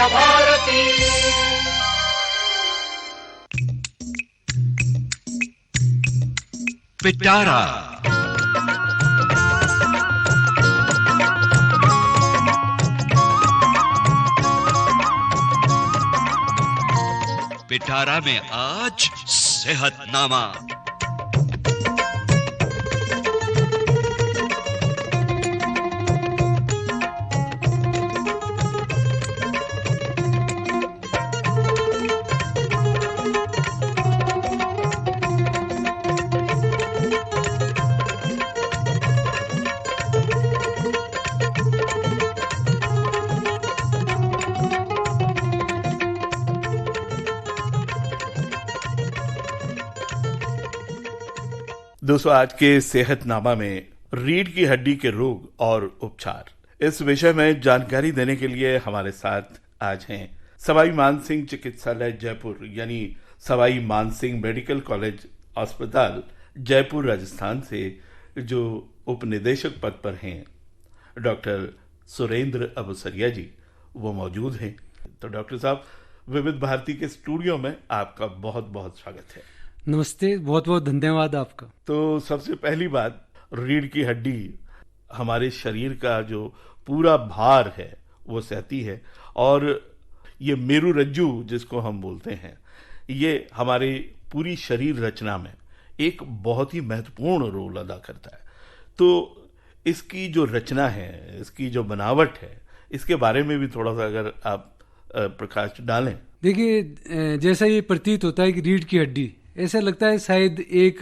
भारती। पिटारा पिटारा में आज सेहतनामा। दोस्तों, आज के सेहतनामा में रीढ़ की हड्डी के रोग और उपचार, इस विषय में जानकारी देने के लिए हमारे साथ आज हैं सवाई मानसिंह चिकित्सालय जयपुर यानी सवाई मानसिंह मेडिकल कॉलेज अस्पताल जयपुर राजस्थान से जो उपनिदेशक पद पर हैं डॉक्टर सुरेंद्र अबुसरिया जी, वो मौजूद हैं। तो डॉक्टर साहब, विविध भारती के स्टूडियो में आपका बहुत बहुत स्वागत है। नमस्ते, बहुत बहुत धन्यवाद आपका। तो सबसे पहली बात, रीढ़ की हड्डी हमारे शरीर का जो पूरा भार है वो सहती है, और ये मेरुरज्जु जिसको हम बोलते हैं, ये हमारे पूरी शरीर रचना में एक बहुत ही महत्वपूर्ण रोल अदा करता है। तो इसकी जो रचना है, इसकी जो बनावट है, इसके बारे में भी थोड़ा सा अगर आप प्रकाश डालें। देखिए, जैसा ये प्रतीत होता है कि रीढ़ की हड्डी, ऐसा लगता है शायद एक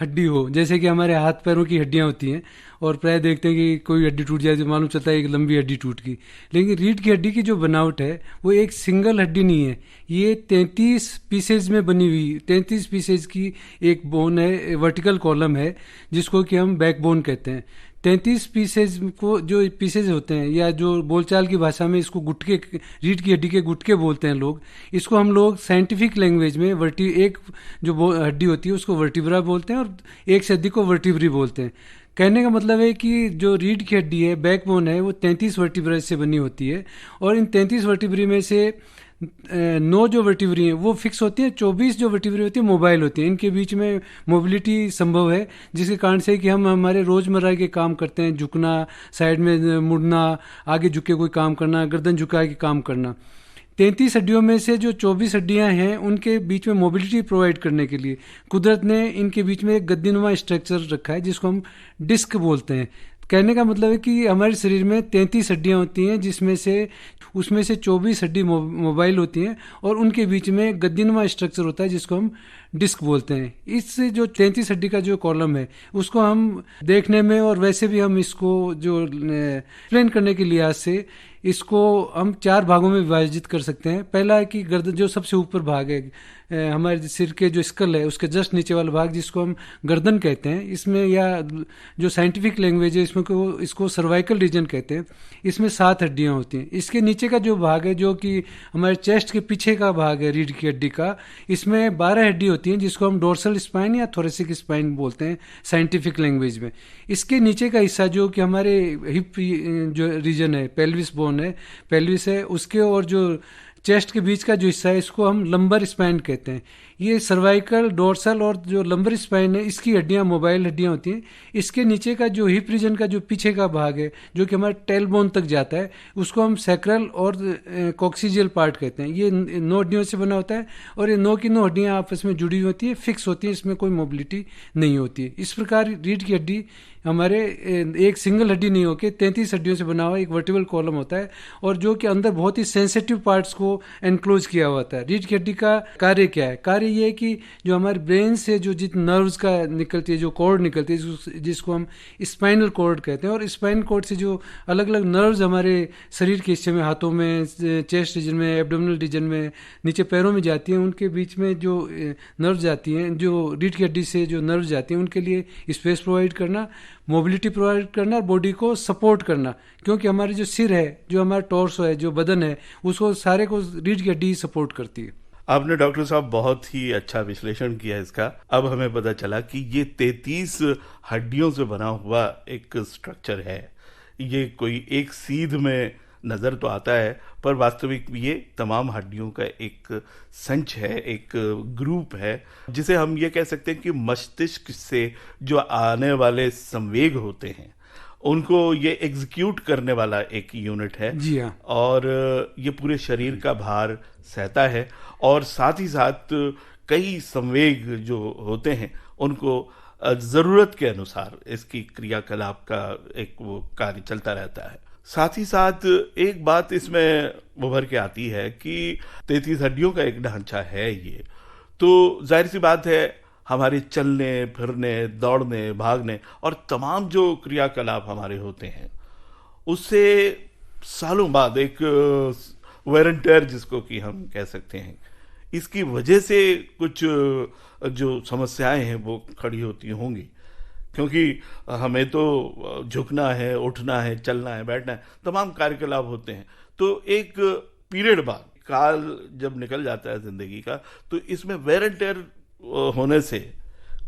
हड्डी हो, जैसे कि हमारे हाथ पैरों की हड्डियां होती हैं, और प्राय देखते हैं कि कोई हड्डी टूट जाए तो मालूम चलता है एक लंबी हड्डी टूट गई। लेकिन रीढ़ की हड्डी की जो बनावट है वो एक सिंगल हड्डी नहीं है, ये 33 पीसेज में बनी हुई 33 पीसेज की एक बोन है, वर्टिकल कॉलम है, जिसको कि हम बैकबोन कहते हैं। 33 पीसेज को, जो पीसेज होते हैं, या जो बोलचाल की भाषा में इसको गुटके, रीढ़ की हड्डी के गुटके बोलते हैं लोग, इसको हम लोग साइंटिफिक लैंग्वेज में एक जो हड्डी होती है उसको वर्टिब्रा बोलते हैं, और एक से अधिक को वर्टिब्री बोलते हैं। कहने का मतलब है कि जो रीढ़ की हड्डी है, बैकबोन है, वो 33 वर्टिब्रा से बनी होती है, और इन 33 वर्टिब्री में से 9 जो वर्टिब्री हैं वो फिक्स होती हैं, 24 जो वर्टिब्री होती है मोबाइल होती हैं। इनके बीच में मोबिलिटी संभव है, जिसके कारण से कि हम हमारे रोजमर्रा के काम करते हैं, झुकना, साइड में मुड़ना, आगे झुक के कोई काम करना, गर्दन झुका के काम करना। 33 हड्डियों में से जो 24 हड्डियां हैं उनके बीच में मोबिलिटी प्रोवाइड करने के लिए कुदरत ने इनके बीच में एक गद्दीनुमा स्ट्रक्चर रखा है, जिसको हम डिस्क बोलते हैं। कहने का मतलब है कि हमारे शरीर में 33 हड्डियां होती हैं, जिसमें से उसमें से 24 हड्डी मोबाइल होती हैं, और उनके बीच में गद्दीनुमा स्ट्रक्चर होता है जिसको हम डिस्क बोलते हैं। इस जो 33 हड्डी का जो कॉलम है उसको हम देखने में, और वैसे भी हम इसको जो एक्सप्लेन करने के लिहाज से इसको हम 4 भागों में विभाजित कर सकते हैं। पहला है कि गर्दन, जो सबसे ऊपर भाग है हमारे सिर के, जो स्कल है उसके जस्ट नीचे वाला भाग, जिसको हम गर्दन कहते हैं, इसमें, या जो साइंटिफिक लैंग्वेज है इसमें इसको सर्वाइकल रीजन कहते हैं। इसमें 7 हड्डियां होती हैं। इसके नीचे का जो भाग है, जो कि हमारे चेस्ट के पीछे का भाग है रीढ़ की हड्डी का, इसमें 12 हड्डी होती हैं, जिसको हम डोर्सल स्पाइन या थोरेसिक स्पाइन बोलते हैं साइंटिफिक लैंग्वेज में। इसके नीचे का हिस्सा जो कि हमारे हिप जो रीजन है, पेल्विस बोन है, पेल्विस है, उसके और जो चेस्ट के बीच का जो हिस्सा है इसको हम लंबर स्पाइन कहते हैं। ये सर्वाइकल, डोर्सल और जो लंबर स्पाइन है, इसकी हड्डियां मोबाइल हड्डियां होती हैं। इसके नीचे का जो हिप रीजन का जो पीछे का भाग है, जो कि हमारे टेल बोन तक जाता है, उसको हम सैक्रल और कॉक्सिजियल पार्ट कहते हैं। ये 9 हड्डियों से बना होता है, और ये 9 की 9 हड्डियां आपस में जुड़ी होती है, फिक्स होती है, इसमें कोई मोबिलिटी नहीं होती है। इस प्रकार रीढ़ की हड्डी हमारे एक सिंगल हड्डी नहीं होकर 33 हड्डियों से बना हुआ एक वर्टिबल कॉलम होता है, और जो कि अंदर बहुत ही सेंसिटिव पार्ट्स को एनक्लोज किया हुआ होता है। रीढ़ की हड्डी का कार्य क्या है? कार्य ये है कि जो हमारे ब्रेन से जो जितने नर्व्स का निकलती है, जो कॉर्ड निकलती है, जिसको हम स्पाइनल कॉर्ड कहते हैं, और स्पाइनल कॉर्ड से जो अलग अलग नर्व्स हमारे शरीर के हिस्से में, हाथों में, चेस्ट रीजन में, एब्डोमिनल रीजन में, नीचे पैरों में जाती हैं, उनके बीच में जो नर्व जाती हैं, जो रीढ़ की हड्डी से जो नर्व जाती हैं, उनके लिए स्पेस प्रोवाइड करना, मोबिलिटी प्रोवाइड करना, और बॉडी को सपोर्ट करना। क्योंकि हमारे जो सिर है, जो हमारा टॉर्सो है, जो बदन है, उसको सारे को रीढ़ की हड्डी सपोर्ट करती है। आपने डॉक्टर साहब बहुत ही अच्छा विश्लेषण किया इसका। अब हमें पता चला कि ये 33 हड्डियों से बना हुआ एक स्ट्रक्चर है। ये कोई एक सीध में नज़र तो आता है, पर वास्तविक ये तमाम हड्डियों का एक संच है, एक ग्रुप है, जिसे हम ये कह सकते हैं कि मस्तिष्क से जो आने वाले संवेग होते हैं उनको ये एग्जीक्यूट करने वाला एक यूनिट है। जी हाँ। और ये पूरे शरीर का भार सहता है और साथ ही साथ कई संवेग जो होते हैं उनको ज़रूरत के अनुसार इसकी क्रियाकलाप का एक वो कार्य चलता रहता है। साथ ही साथ एक बात इसमें उभर के आती है कि 33 हड्डियों का एक ढांचा है ये, तो जाहिर सी बात है हमारे चलने फिरने, दौड़ने, भागने और तमाम जो क्रियाकलाप हमारे होते हैं उससे सालों बाद एक वेयर एंड टेयर जिसको कि हम कह सकते हैं, इसकी वजह से कुछ जो समस्याएं हैं वो खड़ी होती होंगी, क्योंकि हमें तो झुकना है, उठना है, चलना है, बैठना है, तमाम कार्यकलाप होते हैं। तो एक पीरियड बाद काल जब निकल जाता है जिंदगी का, तो इसमें वेयर एंड टेयर होने से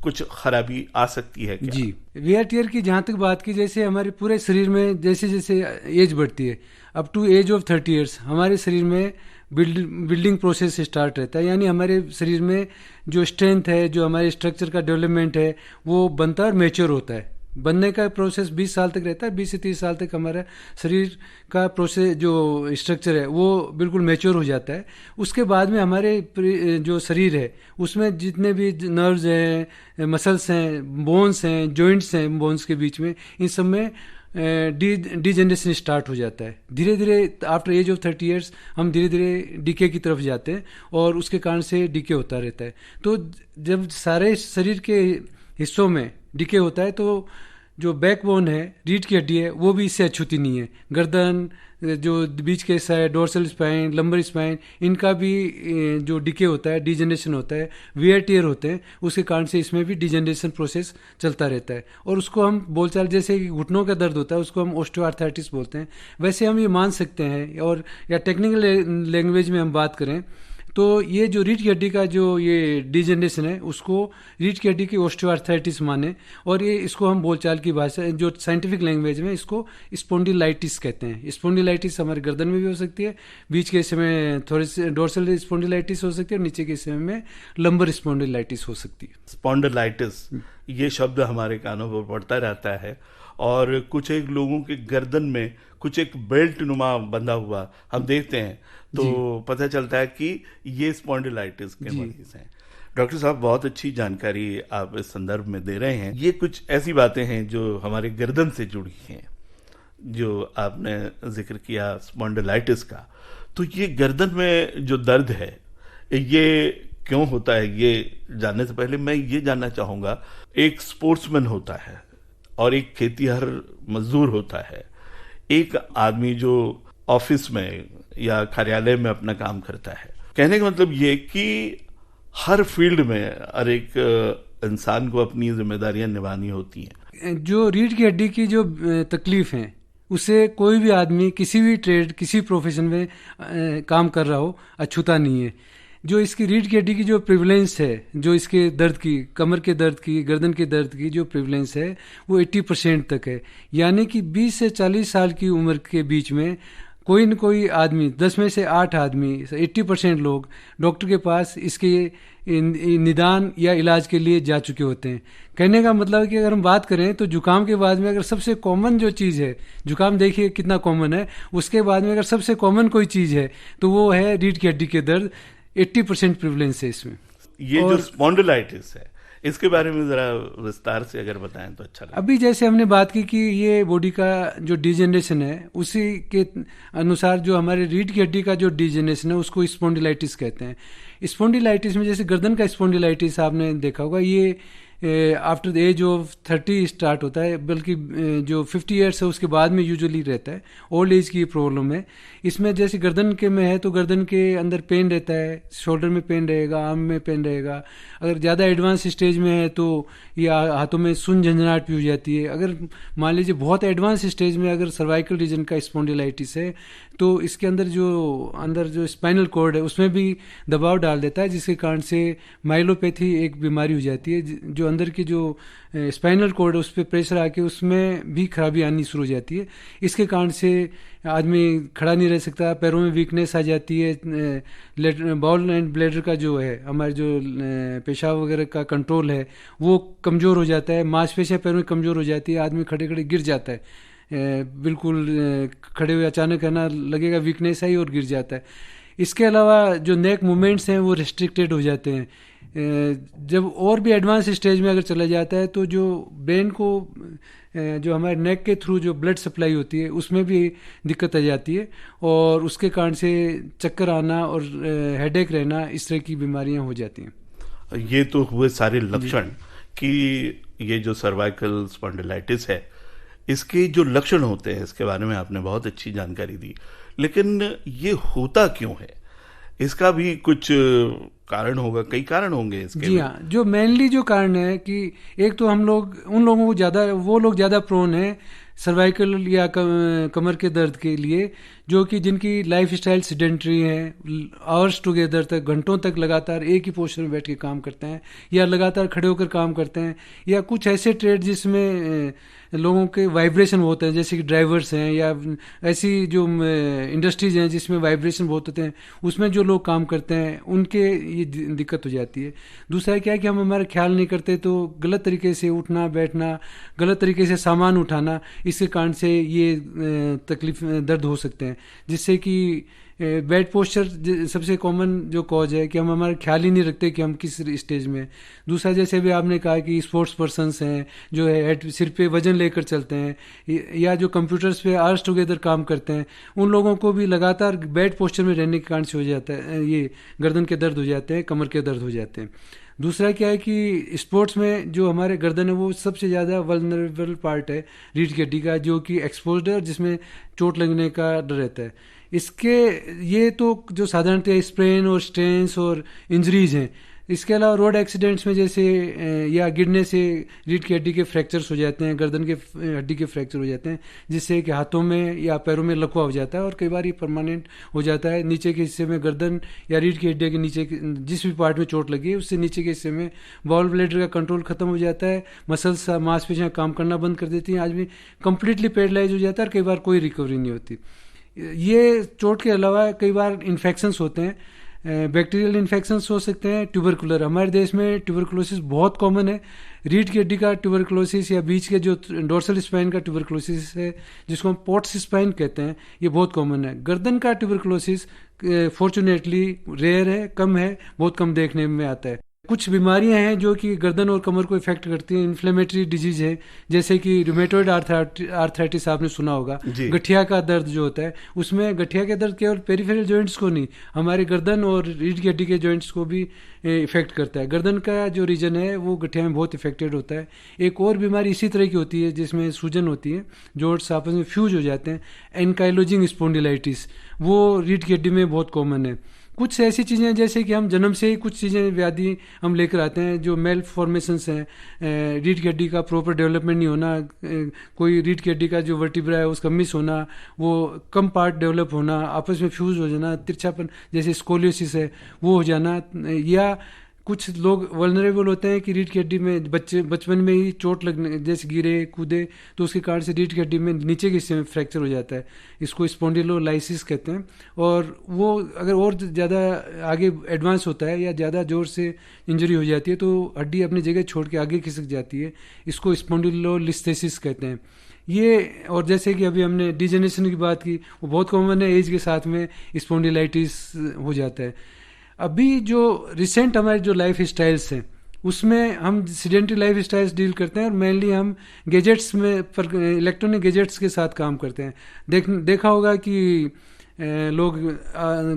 कुछ खराबी आ सकती है क्या? जी, वेयर टियर की जहाँ तक बात की, जैसे हमारे पूरे शरीर में जैसे जैसे एज बढ़ती है, up to age of 30 years हमारे शरीर में बिल्डिंग प्रोसेस स्टार्ट रहता है। यानी हमारे शरीर में जो स्ट्रेंथ है, जो हमारे स्ट्रक्चर का डेवलपमेंट है, वो बनता है और मैच्योर होता है। बनने का प्रोसेस 20 साल तक रहता है। 20 से 30 साल तक हमारा शरीर का प्रोसेस जो स्ट्रक्चर है वो बिल्कुल मैच्योर हो जाता है। उसके बाद में हमारे जो शरीर है उसमें जितने भी नर्व्स हैं, मसल्स हैं, बोन्स हैं, जॉइंट्स हैं, बोन्स के बीच में, इन सब में डीजनरेशन स्टार्ट हो जाता है। धीरे धीरे आफ्टर एज ऑफ 30 ईयर्स हम धीरे धीरे डीके की तरफ जाते हैं और उसके कारण से डीके होता रहता है। तो जब सारे शरीर के हिस्सों में डीके होता है तो जो बैकबोन है, रीढ़ की हड्डी है, वो भी इससे अछूती नहीं है। गर्दन, जो बीच के हिस्सा है, डोर्सल स्पाइन, लंबर स्पाइन, इनका भी जो डीके होता है, डीजनरेशन होता है, वियर टियर होते हैं, उसके कारण से इसमें भी डीजनरेशन प्रोसेस चलता रहता है। और उसको हम बोलचाल जैसे कि घुटनों का दर्द होता है उसको हम ऑस्टियोआर्थराइटिस बोलते हैं। वैसे हम ये मान सकते हैं, और या टेक्निकल लैंग्वेज में हम बात करें तो ये जो रीढ़ की हड्डी का जो ये डीजनरेशन है उसको रीढ़ की हड्डी की ऑस्टियोआर्थराइटिस माने, और ये इसको हम बोलचाल की भाषा जो साइंटिफिक लैंग्वेज में इसको स्पॉन्डिलाइटिस कहते हैं। स्पॉन्डिलाइटिस हमारे गर्दन में भी हो सकती है, बीच के हिस्से में थोड़ी सी डोर्सल स्पॉन्डिलाइटिस हो सकती है और नीचे के हिस्से में लंबर स्पॉन्डिलाइटिस हो सकती है। स्पॉन्डिलाइटिस ये शब्द हमारे कानों पर पड़ता रहता है, और कुछ एक लोगों के गर्दन में कुछ एक बेल्ट नुमा बंधा हुआ हम देखते हैं तो पता चलता है कि ये स्पॉन्डिलाइटिस के मरीज हैं। डॉक्टर साहब, बहुत अच्छी जानकारी आप इस संदर्भ में दे रहे हैं। ये कुछ ऐसी बातें हैं जो हमारे गर्दन से जुड़ी हैं, जो आपने जिक्र किया स्पॉन्डिलाइटिस का। तो ये गर्दन में जो दर्द है ये क्यों होता है, ये जानने से पहले मैं ये जानना चाहूँगा, एक स्पोर्ट्समैन होता है और एक खेतीहर मजदूर होता है, एक आदमी जो ऑफिस में या कार्यालय में अपना काम करता है। कहने का मतलब ये कि हर फील्ड में हर एक इंसान को अपनी जिम्मेदारियां निभानी होती हैं। जो रीढ़ की हड्डी की जो तकलीफ है उससे कोई भी आदमी किसी भी ट्रेड, किसी प्रोफेशन में काम कर रहा हो अछूता नहीं है। जो इसकी रीढ़ की हड्डी की जो प्रिवलेंस है, जो इसके दर्द की, कमर के दर्द की, गर्दन के दर्द की जो प्रिवलेंस है वो 80% तक है। यानी कि 20 से 40 साल की उम्र के बीच में कोई न कोई आदमी, 10 में से 8 आदमी, 80% लोग डॉक्टर के पास इसके निदान या इलाज के लिए जा चुके होते हैं। कहने का मतलब है कि अगर हम बात करें तो जुकाम के बाद में अगर सबसे कॉमन जो चीज़ है, जुकाम देखिए कितना कॉमन है, उसके बाद में अगर सबसे कॉमन कोई चीज़ है तो वो है रीढ़ की हड्डी के दर्द। 80% प्रिवलेंस है इसमें। ये जो स्पॉन्डिलाइटिस है इसके बारे में जरा विस्तार से अगर बताएं तो अच्छा लगेगा। अभी जैसे हमने बात की कि ये बॉडी का जो डिजेनरेशन है उसी के अनुसार जो हमारे रीढ़ की हड्डी का जो डिजेनरेशन है उसको स्पॉन्डिलाइटिस कहते हैं। स्पॉन्डिलाइटिस में जैसे गर्दन का स्पॉन्डिलाइटिस आपने देखा होगा, ये after the age of 30 start होता है, बल्कि जो 50 ईयर्स है उसके बाद में यूजुअली रहता है। ओल्ड एज की प्रॉब्लम है। इसमें जैसे गर्दन के में है तो गर्दन के अंदर पेन रहता है, शोल्डर में पेन रहेगा, आर्म में पेन रहेगा। अगर ज़्यादा एडवांस स्टेज में है तो ये हाथों में सुन झंझनाहट भी हो जाती है। अगर मान लीजिए बहुत एडवांस स्टेज में अगर सर्वाइकल रीजन का स्पॉन्डिलाइटिस है तो इसके अंदर जो स्पाइनल कॉर्ड है उसमें भी दबाव डाल देता है, जिसके कारण से माइलोपैथी एक बीमारी हो जाती है जो अंदर की जो स्पाइनल कॉर्ड है उस पर प्रेशर आके उसमें भी खराबी आनी शुरू हो जाती है। इसके कारण से आदमी खड़ा नहीं रह सकता, पैरों में वीकनेस आ जाती है, बॉल एंड ब्लैडर का जो है हमारे जो पेशाब वगैरह का कंट्रोल है वो कमज़ोर हो जाता है, मांसपेशियाँ पैरों में कमज़ोर हो जाती है, आदमी खड़े खड़े गिर जाता है, बिल्कुल खड़े हुए अचानक है ना लगेगा वीकनेस आई और गिर जाता है। इसके अलावा जो नेक मूवमेंट्स हैं वो रिस्ट्रिक्टेड हो जाते हैं। जब और भी एडवांस स्टेज में अगर चला जाता है तो जो ब्रेन को जो हमारे नेक के थ्रू जो ब्लड सप्लाई होती है उसमें भी दिक्कत आ जाती है और उसके कारण से चक्कर आना और हेडेक रहना, इस तरह की बीमारियां हो जाती हैं। ये तो हुए सारे लक्षण कि ये जो सर्वाइकल स्पॉन्डिलाइटिस है इसके जो लक्षण होते हैं इसके बारे में आपने बहुत अच्छी जानकारी दी, लेकिन ये होता क्यों है? इसका भी कुछ कारण होगा, कई कारण होंगे इसके। जी हाँ, जो मेनली जो कारण है कि एक तो हम लोग उन लोगों को ज़्यादा, वो लोग ज़्यादा प्रोन है सर्वाइकल या कमर के दर्द के लिए जो कि जिनकी लाइफ स्टाइल सीडेंटरी है, आवर्स टुगेदर तक घंटों तक लगातार एक ही पोस्टर में बैठ के काम करते हैं या लगातार खड़े होकर काम करते हैं, या कुछ ऐसे ट्रेड जिसमें लोगों के वाइब्रेशन बहुत हैं जैसे कि ड्राइवर्स हैं या ऐसी जो इंडस्ट्रीज हैं जिसमें वाइब्रेशन बहुत होते हैं, उसमें जो लोग काम करते हैं उनके ये दिक्कत हो जाती है। दूसरा क्या है कि हम हमारा ख्याल नहीं करते तो गलत तरीके से उठना बैठना, गलत तरीके से सामान उठाना, इसके कारण से ये तकलीफ दर्द हो सकते हैं, जिससे कि बैड पोस्चर सबसे कॉमन जो कॉज है कि हम हमारा ख्याल ही नहीं रखते कि हम किस स्टेज में। दूसरा जैसे भी आपने कहा कि स्पोर्ट्स पर्सन्स हैं जो है सिर पे वजन लेकर चलते हैं या जो कंप्यूटर्स पे आवर्स टुगेदर काम करते हैं, उन लोगों को भी लगातार बैड पोस्चर में रहने के कारण से हो जाता है, ये गर्दन के दर्द हो जाते हैं, कमर के दर्द हो जाते हैं। दूसरा क्या है कि स्पोर्ट्स में जो हमारे गर्दन है वो सबसे ज़्यादा वल्नरेबल पार्ट है रीढ़ की हड्डी का, जो कि एक्सपोज्ड है और जिसमें चोट लगने का डर रहता है। इसके ये तो जो साधारणतः स्प्रेन और स्ट्रेन्स और इंजरीज हैं, इसके अलावा रोड एक्सीडेंट्स में जैसे या गिरने से रीढ़ की हड्डी के फ्रैक्चर्स हो जाते हैं, गर्दन के हड्डी के फ्रैक्चर हो जाते हैं, जिससे कि हाथों में या पैरों में लकवा हो जाता है और कई बार ये परमानेंट हो जाता है। नीचे के हिस्से में गर्दन या रीढ़ की हड्डी के नीचे जिस भी पार्ट में चोट लगी है उससे नीचे के हिस्से में बॉल ब्लैडर का कंट्रोल खत्म हो जाता है, मसल्स मांसपेशियाँ काम करना बंद कर देती हैं, आदमी कंप्लीटली पैरालाइज हो जाता है और कई बार कोई रिकवरी नहीं होती। ये चोट के अलावा कई बार इन्फेक्शंस होते हैं, बैक्टीरियल इन्फेक्शंस हो सकते हैं, ट्यूबरकुलर, हमारे देश में ट्यूबरकुलोसिस बहुत कॉमन है। रीढ़ की हड्डी का ट्यूबरकुलोसिस या बीच के जो डोर्सल स्पाइन का ट्यूबरकुलोसिस है जिसको हम पोट्स स्पाइन कहते हैं, ये बहुत कॉमन है। गर्दन का ट्यूबरकुलोसिस फॉर्चुनेटली रेयर है, कम है, बहुत कम देखने में आता है। कुछ बीमारियां हैं जो कि गर्दन और कमर को इफेक्ट करती हैं, इन्फ्लेमेटरी डिजीज है जैसे कि रूमेटॉइड आर्थराइटिस आपने सुना होगा, गठिया का दर्द जो होता है, उसमें गठिया के दर्द केवल पेरिफेरल जॉइंट्स को नहीं, हमारे गर्दन और रीढ़ की हड्डी के जॉइंट्स को भी इफेक्ट करता है। गर्दन का जो रीजन है वो गठिया में बहुत इफेक्टेड होता है। एक और बीमारी इसी तरह की होती है जिसमें सूजन होती है, जोड़्स आपस में फ्यूज हो जाते हैं, एनकाइलोजिंग स्पॉन्डिलाइटिस, वो रीढ़ की हड्डी में बहुत कॉमन है। कुछ ऐसी चीज़ें जैसे कि हम जन्म से ही कुछ चीज़ें व्याधि हम लेकर आते हैं, जो मेल फॉर्मेशंस हैं, रीढ़ की हड्डी का प्रॉपर डेवलपमेंट नहीं होना, कोई रीढ़ की हड्डी का जो वर्टिब्रा है उसका मिस होना, वो कम पार्ट डेवलप होना, आपस में फ्यूज हो जाना, तिरछापन जैसे स्कोलियोसिस है वो हो जाना, या कुछ लोग वल्नरेबल होते हैं कि रीढ़ की हड्डी में बचपन में ही चोट लगने, जैसे गिरे कूदे तो उसके कारण से रीढ़ की हड्डी में नीचे के हिस्से में फ्रैक्चर हो जाता है, इसको स्पॉन्डिलोलाइसिस कहते हैं। और वो अगर और ज़्यादा आगे एडवांस होता है या ज़्यादा जोर से इंजरी हो जाती है तो हड्डी अपनी जगह छोड़ के आगे खिसक जाती है, इसको स्पॉन्डिलोलिस्थेसिस कहते हैं। ये और जैसे कि अभी हमने डिजेनरेशन की बात की, वो बहुत कॉमन है, एज के साथ में स्पॉन्डिलाइटिस हो जाता है। अभी जो रिसेंट हमारे जो लाइफ स्टाइल्स हैं उसमें हम सीडेंटरी लाइफ स्टाइल्स डील करते हैं और मेनली हम गैजेट्स में इलेक्ट्रॉनिक गैजेट्स के साथ काम करते हैं। देखा होगा कि लोग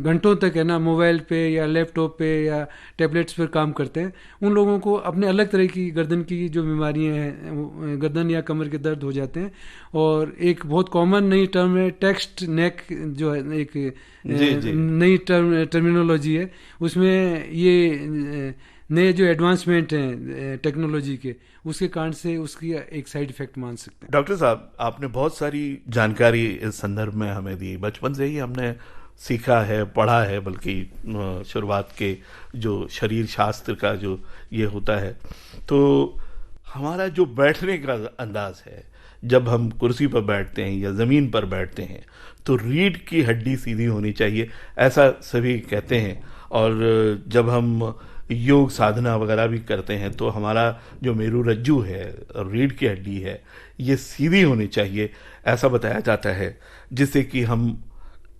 घंटों तक है ना मोबाइल पे या लैपटॉप पे या टैबलेट्स पर काम करते हैं, उन लोगों को अपने अलग तरह की गर्दन की जो बीमारियां हैं, गर्दन या कमर के दर्द हो जाते हैं। और एक बहुत कॉमन नई टर्म है टेक्स्ट नेक, जो है एक नई टर्मिनोलॉजी है, उसमें ये नए जो एडवांसमेंट हैं टेक्नोलॉजी के, उसके कारण से उसकी एक साइड इफेक्ट मान सकते हैं। डॉक्टर साहब, आपने बहुत सारी जानकारी इस संदर्भ में हमें दी, बचपन से ही हमने सीखा है, पढ़ा है, बल्कि शुरुआत के जो शरीर शास्त्र का जो ये होता है, तो हमारा जो बैठने का अंदाज है, जब हम कुर्सी पर बैठते हैं या ज़मीन पर बैठते हैं तो रीढ़ की हड्डी सीधी होनी चाहिए, ऐसा सभी कहते हैं। और जब हम योग साधना वगैरह भी करते हैं तो हमारा जो मेरुरज्जु है, रीढ़ की हड्डी है, ये सीधी होनी चाहिए, ऐसा बताया जाता है, जिससे कि हम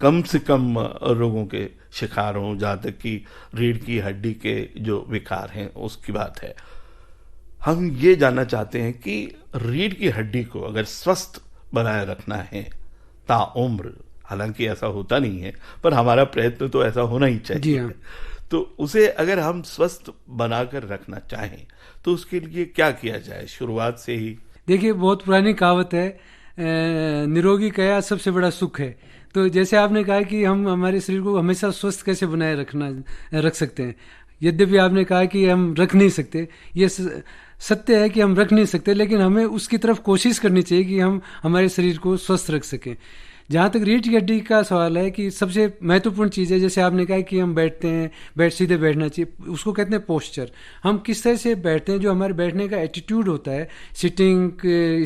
कम से कम रोगों के शिकार हों, जहाँ तक कि रीढ़ की हड्डी के जो विकार हैं उसकी बात है। हम ये जानना चाहते हैं कि रीढ़ की हड्डी को अगर स्वस्थ बनाए रखना है ताउम्र, हालांकि ऐसा होता नहीं है, पर हमारा प्रयत्न तो ऐसा होना ही चाहिए। जी हाँ। तो उसे अगर हम स्वस्थ बनाकर रखना चाहें तो उसके लिए क्या किया जाए शुरुआत से ही? देखिए, बहुत पुरानी कहावत है, निरोगी काया सबसे बड़ा सुख है। तो जैसे आपने कहा कि हम हमारे शरीर को हमेशा स्वस्थ कैसे बनाए रख सकते हैं, यद्यपि आपने कहा कि हम रख नहीं सकते, ये सत्य है कि हम रख नहीं सकते, लेकिन हमें उसकी तरफ कोशिश करनी चाहिए कि हम हमारे शरीर को स्वस्थ रख सकें। जहाँ तक रीढ़ की हड्डी का सवाल है कि सबसे महत्वपूर्ण चीज़ है, जैसे आपने कहा कि हम बैठते हैं, सीधे बैठना चाहिए, उसको कहते हैं पोस्चर। हम किस तरह से बैठते हैं, जो हमारे बैठने का एटीट्यूड होता है, सिटिंग,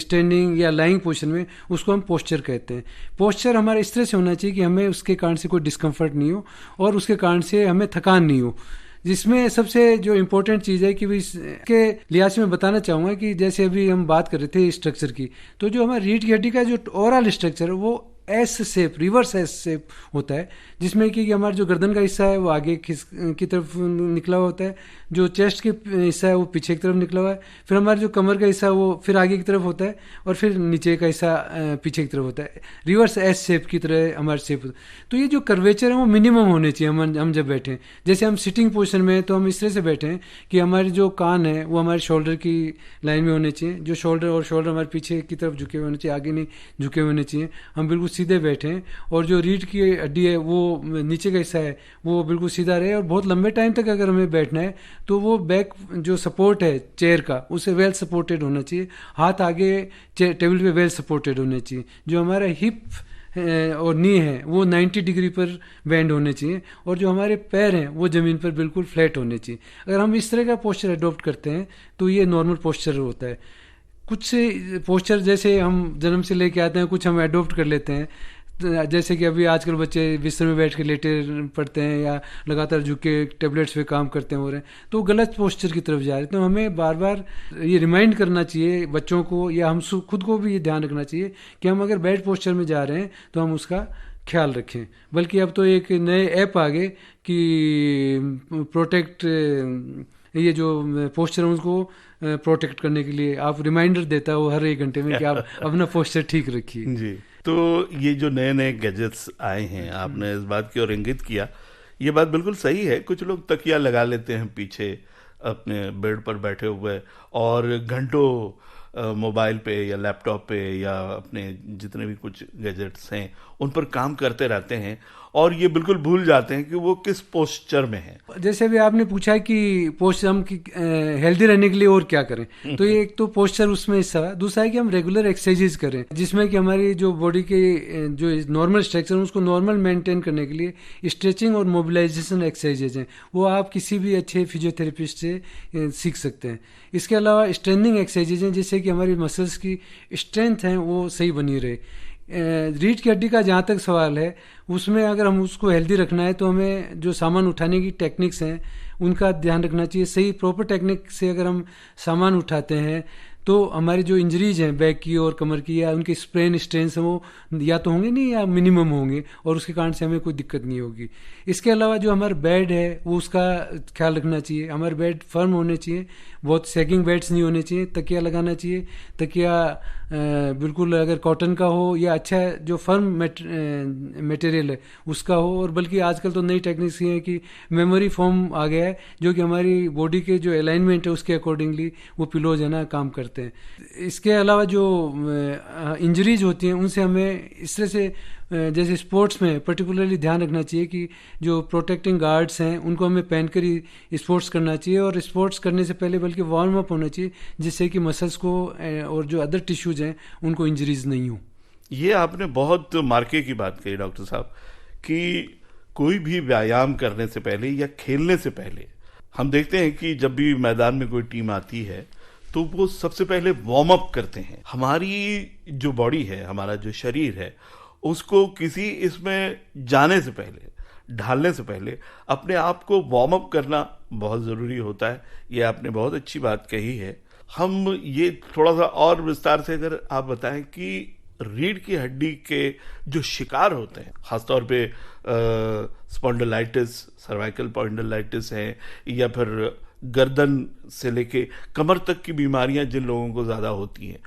स्टैंडिंग या लाइंग पोजीशन में, उसको हम पोस्चर कहते हैं। पोस्चर हमारा इस तरह से होना चाहिए कि हमें उसके कारण से कोई डिस्कम्फर्ट नहीं हो और उसके कारण से हमें थकान नहीं हो। जिसमें सबसे जो इम्पोर्टेंट चीज़ है कि भी इसके लिहाज से मैं बताना चाहूँगा कि जैसे अभी हम बात कर रहे थे स्ट्रक्चर की, तो जो हमारी रीढ़ की हड्डी का जो ओवरऑल स्ट्रक्चर है वो S shape, reverse S shape होता है, जिसमें कि हमारा जो गर्दन का हिस्सा है वो आगे की तरफ निकला हुआ होता है, जो चेस्ट के हिस्सा है वो पीछे की तरफ निकला हुआ है, फिर हमारा जो कमर का हिस्सा है वो फिर आगे की तरफ होता है और फिर नीचे का हिस्सा पीछे की तरफ होता है। रिवर्स एस शेप की तरह हमारा शेप होता है। तो ये जो कर्वेचर है वो मिनिमम होने चाहिए। हम जब बैठें, जैसे हम सिटिंग पोजिशन में, तो हम इस तरह से बैठें कि हमारे जो कान है वो हमारे शोल्डर की लाइन में होने चाहिए, जो शोल्डर हमारे पीछे की तरफ झुके हुए होने चाहिए, आगे नहीं झुके हुए होने चाहिए। हम बिल्कुल सीधे बैठें और जो रीढ़ की हड्डी है वो नीचे का हिस्सा है वो बिल्कुल सीधा रहे। और बहुत लंबे टाइम तक अगर हमें बैठना है तो वो बैक जो सपोर्ट है चेयर का, उसे वेल सपोर्टेड होना चाहिए। हाथ आगे टेबल पे वेल सपोर्टेड होने चाहिए। जो हमारा हिप और नी है वो 90 डिग्री पर बेंड होने चाहिए और जो हमारे पैर हैं वो ज़मीन पर बिल्कुल फ्लैट होने चाहिए। अगर हम इस तरह का पोस्चर अडॉप्ट करते हैं तो ये नॉर्मल पोस्चर होता है। कुछ पोस्चर जैसे हम जन्म से लेके आते हैं, कुछ हम अडॉप्ट कर लेते हैं, जैसे कि अभी आजकल बच्चे बिस्तर में बैठ के लेटे पढ़ते हैं या लगातार झुक के टैबलेट्स पे काम करते हैं हो रहे हैं, तो गलत पोस्चर की तरफ जा रहे हैं। तो हमें बार बार ये रिमाइंड करना चाहिए बच्चों को, या हम खुद को भी ये ध्यान रखना चाहिए कि हम अगर बैड पोस्चर में जा रहे हैं तो हम उसका ख्याल रखें। बल्कि अब तो एक नए ऐप आ गए कि प्रोटेक्ट, ये जो पोस्चर है उसको प्रोटेक्ट करने के लिए आप रिमाइंडर देता हो हर 1 घंटे में कि आप अपना पोस्चर ठीक रखिए। जी, तो ये जो नए नए गैजेट्स आए हैं, आपने इस बात की ओर इंगित किया, ये बात बिल्कुल सही है। कुछ लोग तकिया लगा लेते हैं पीछे अपने बेड पर बैठे हुए और घंटों मोबाइल पे या लैपटॉप पे या अपने जितने भी कुछ गैजेट्स हैं उन पर काम करते रहते हैं और ये बिल्कुल भूल जाते हैं कि वो किस पोस्चर में है। जैसे अभी आपने पूछा है कि पोस्चर हम हेल्दी रहने के लिए और क्या करें, तो ये एक तो पोस्चर उसमें हिस्सा है। दूसरा है कि हम रेगुलर एक्सरसाइजेज करें, जिसमें कि हमारी जो बॉडी के जो नॉर्मल स्ट्रक्चर है उसको नॉर्मल मेंटेन करने के लिए स्ट्रेचिंग और मोबिलाइजेशन एक्सरसाइजेज हैं, वो आप किसी भी अच्छे फिजियोथेरेपिस्ट से सीख सकते हैं। इसके अलावा स्ट्रेंथनिंग एक्सरसाइजेज हैं, जिससे कि हमारी मसल्स की स्ट्रेंथ है वो सही बनी रहे। रीढ़ की हड्डी का जहाँ तक सवाल है, उसमें अगर हम उसको हेल्दी रखना है तो हमें जो सामान उठाने की टेक्निक्स हैं उनका ध्यान रखना चाहिए। सही प्रॉपर टेक्निक से अगर हम सामान उठाते हैं तो हमारी जो इंजरीज हैं बैक की और कमर की या उनके स्प्रेन स्ट्रेन्स हैं वो या तो होंगे नहीं या मिनिमम होंगे और उसके कारण से हमें कोई दिक्कत नहीं होगी। इसके अलावा जो हमारा बेड है वो उसका ख्याल रखना चाहिए। हमारे बेड फर्म होने चाहिए, बहुत सैगिंग बेड्स नहीं होने चाहिए। तकिया लगाना चाहिए, तकिया बिल्कुल अगर कॉटन का हो या अच्छा जो फर्म मटेरियल है उसका हो। और बल्कि आजकल तो नई टेक्निक्स ये है कि मेमोरी फोम आ गया है, जो कि हमारी बॉडी के जो अलाइनमेंट है उसके अकॉर्डिंगली वो पिलोज है ना काम करते हैं। इसके अलावा जो इंजरीज होती हैं उनसे हमें इस तरह से जैसे स्पोर्ट्स में पर्टिकुलरली ध्यान रखना चाहिए कि जो प्रोटेक्टिंग गार्ड्स हैं उनको हमें पहनकर ही स्पोर्ट्स करना चाहिए और स्पोर्ट्स करने से पहले बल्कि वार्म अप होना चाहिए, जिससे कि मसल्स को और जो अदर टिश्यूज हैं उनको इंजरीज नहीं हो। ये आपने बहुत मार्के की बात कही डॉक्टर साहब कि कोई भी व्यायाम करने से पहले या खेलने से पहले हम देखते हैं कि जब भी मैदान में कोई टीम आती है तो वो सबसे पहले वार्म अप करते हैं। हमारी जो बॉडी है, हमारा जो शरीर है, उसको किसी इसमें जाने से पहले, ढालने से पहले अपने आप को वार्म अप करना बहुत ज़रूरी होता है। ये आपने बहुत अच्छी बात कही है। हम ये थोड़ा सा और विस्तार से अगर आप बताएं कि रीढ़ की हड्डी के जो शिकार होते हैं, खासतौर पे स्पॉन्डिलाइटिस, सर्वाइकल स्पॉन्डिलाइटिस है, या फिर गर्दन से लेके कमर तक की बीमारियां जिन लोगों को ज़्यादा होती हैं,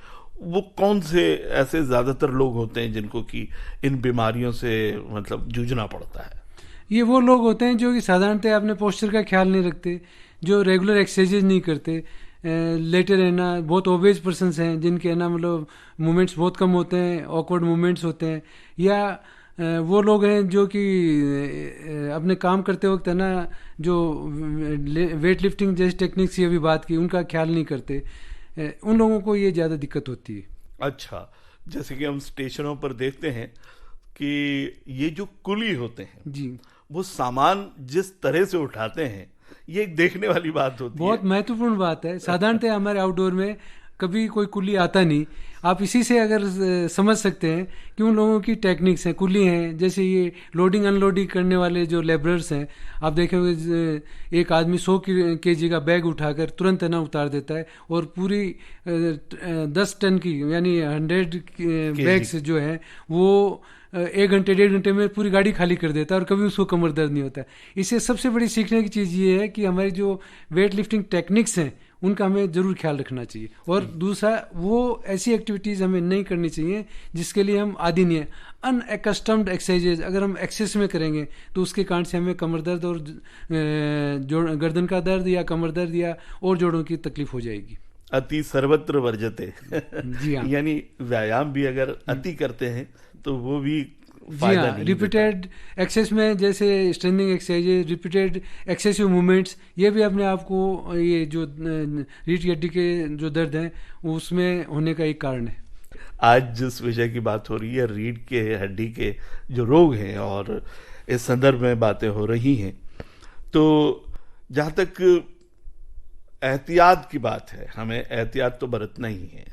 वो कौन से ऐसे ज़्यादातर लोग होते हैं जिनको कि इन बीमारियों से मतलब जूझना पड़ता है? ये वो लोग होते हैं जो कि साधारणतः अपने पोस्चर का ख्याल नहीं रखते, जो रेगुलर एक्सरसाइज नहीं करते, लेटे रहना, बहुत ओबेज पर्सनस हैं जिनके है ना मतलब मूवमेंट्स बहुत कम होते हैं, ऑकवर्ड मूवमेंट्स होते हैं, या वो लोग हैं जो कि अपने काम करते वक्त है ना जो वेट लिफ्टिंग जैसी टेक्निक्स की अभी बात की, उनका ख्याल नहीं करते, उन लोगों को ये ज़्यादा दिक्कत होती है। अच्छा, जैसे कि हम स्टेशनों पर देखते हैं कि ये जो कुली होते हैं जी, वो सामान जिस तरह से उठाते हैं, ये एक देखने वाली बात होती है। बहुत महत्वपूर्ण बात है। साधारणतः हमारे आउटडोर में कभी कोई कुली आता नहीं। आप इसी से अगर समझ सकते हैं कि उन लोगों की टेक्निक्स हैं, कुली हैं, जैसे ये लोडिंग अनलोडिंग करने वाले जो लेबरर्स हैं, आप देखेंगे एक आदमी 100 kg का बैग उठाकर तुरंत है ना उतार देता है, और पूरी 10 टन की यानी 100 बैग्स जो है वो 1 घंटे 1.5 घंटे में पूरी गाड़ी खाली कर देता है, और कभी उसको कमर दर्द नहीं होता है। इससे सबसे बड़ी सीखने की चीज़ ये है कि हमारी जो वेट लिफ्टिंग टेक्निक्स हैं उनका हमें ज़रूर ख्याल रखना चाहिए, और दूसरा वो ऐसी एक्टिविटीज़ हमें नहीं करनी चाहिए जिसके लिए हम आदी नहीं है। अनएकस्टम्ड एक्सरसाइजेज अगर हम एक्सेस में करेंगे तो उसके कारण से हमें कमर दर्द और गर्दन का दर्द या कमर दर्द या और जोड़ों की तकलीफ हो जाएगी। अति सर्वत्र वर्जते जी हाँ, यानी व्यायाम भी अगर अति करते हैं तो वो भी जी फायदा हाँ, नहीं रिपीटेड एक्सेस में जैसे strengthening exercise, repeated excessive movements, ये भी अपने आप को ये जो रीढ़ की हड्डी के जो दर्द हैं उसमें होने का एक कारण है। आज जिस विषय की बात हो रही है, रीढ़ के हड्डी के जो रोग हैं, और इस संदर्भ में बातें हो रही हैं, तो जहाँ तक एहतियात की बात है, हमें एहतियात तो बरतना ही है।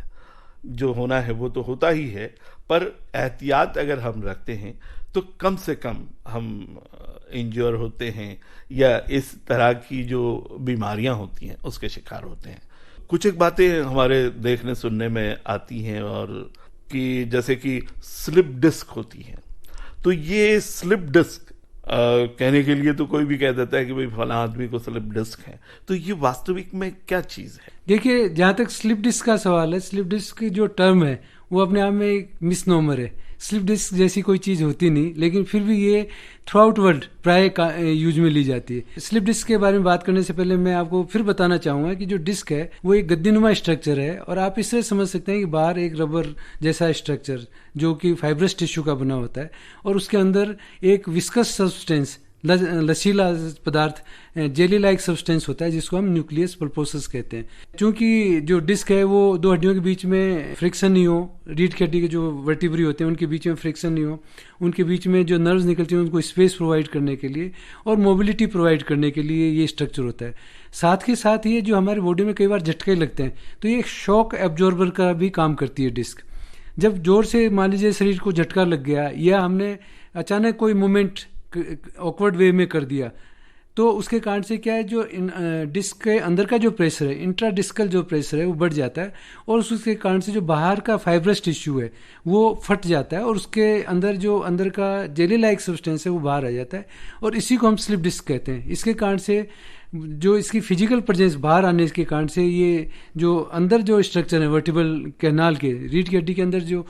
जो होना है वो तो होता ही है, पर एहतियात अगर हम रखते हैं तो कम से कम हम इंज्योर होते हैं या इस तरह की जो बीमारियां होती हैं उसके शिकार होते हैं। कुछ एक बातें हमारे देखने सुनने में आती हैं, और कि जैसे कि स्लिप डिस्क होती है, तो ये स्लिप डिस्क कहने के लिए तो कोई भी कह देता है कि भाई फला आदमी को स्लिप डिस्क है, तो ये वास्तविक में क्या चीज है? देखिए, जहाँ तक स्लिप डिस्क का सवाल है, स्लिप डिस्क की जो टर्म है वो अपने आप में एक मिसनोमर है। स्लिप डिस्क जैसी कोई चीज़ होती नहीं, लेकिन फिर भी ये थ्रू आउट वर्ल्ड प्राय यूज में ली जाती है। स्लिप डिस्क के बारे में बात करने से पहले मैं आपको फिर बताना चाहूँगा कि जो डिस्क है वो एक गद्दीनुमा स्ट्रक्चर है, और आप इससे समझ सकते हैं कि बाहर एक रबर जैसा स्ट्रक्चर जो कि फाइब्रस टिश्यू का बना होता है, और उसके अंदर एक विस्कस सब्सटेंस, लचीला पदार्थ, जेली लाइक सब्सटेंस होता है जिसको हम न्यूक्लियस पल्पोसस कहते हैं। क्योंकि जो डिस्क है वो दो हड्डियों के बीच में फ्रिक्शन नहीं हो, रीढ़ की हड्डी के जो वर्टिब्री होते हैं उनके बीच में फ्रिक्शन नहीं हो, उनके बीच में जो नर्व्स निकलती हैं उनको स्पेस प्रोवाइड करने के लिए और मोबिलिटी प्रोवाइड करने के लिए ये स्ट्रक्चर होता है। साथ ही साथ ये जो हमारी बॉडी में कई बार झटके लगते हैं तो ये एक शॉक एब्जॉर्बर का भी काम करती है डिस्क। जब जोर से मान लीजिए शरीर को झटका लग गया या हमने अचानक कोई मूवमेंट ऑकवर्ड वे में कर दिया, तो उसके कारण से क्या है, जो डिस्क के अंदर का जो प्रेशर है, इंट्राडिस्कल जो प्रेशर है वो बढ़ जाता है, और उसके कारण से जो बाहर का फाइब्रस टिश्यू है वो फट जाता है, और उसके अंदर जो अंदर का जेली लाइक सब्सटेंस है वो बाहर आ जाता है, और इसी को हम स्लिप डिस्क कहते हैं। इसके कारण से जो इसकी फिजिकल प्रेजेंस बाहर आने के कारण से ये जो अंदर जो स्ट्रक्चर है वर्टिबल कैनाल के, रीढ़ की हड्डी के अंदर जो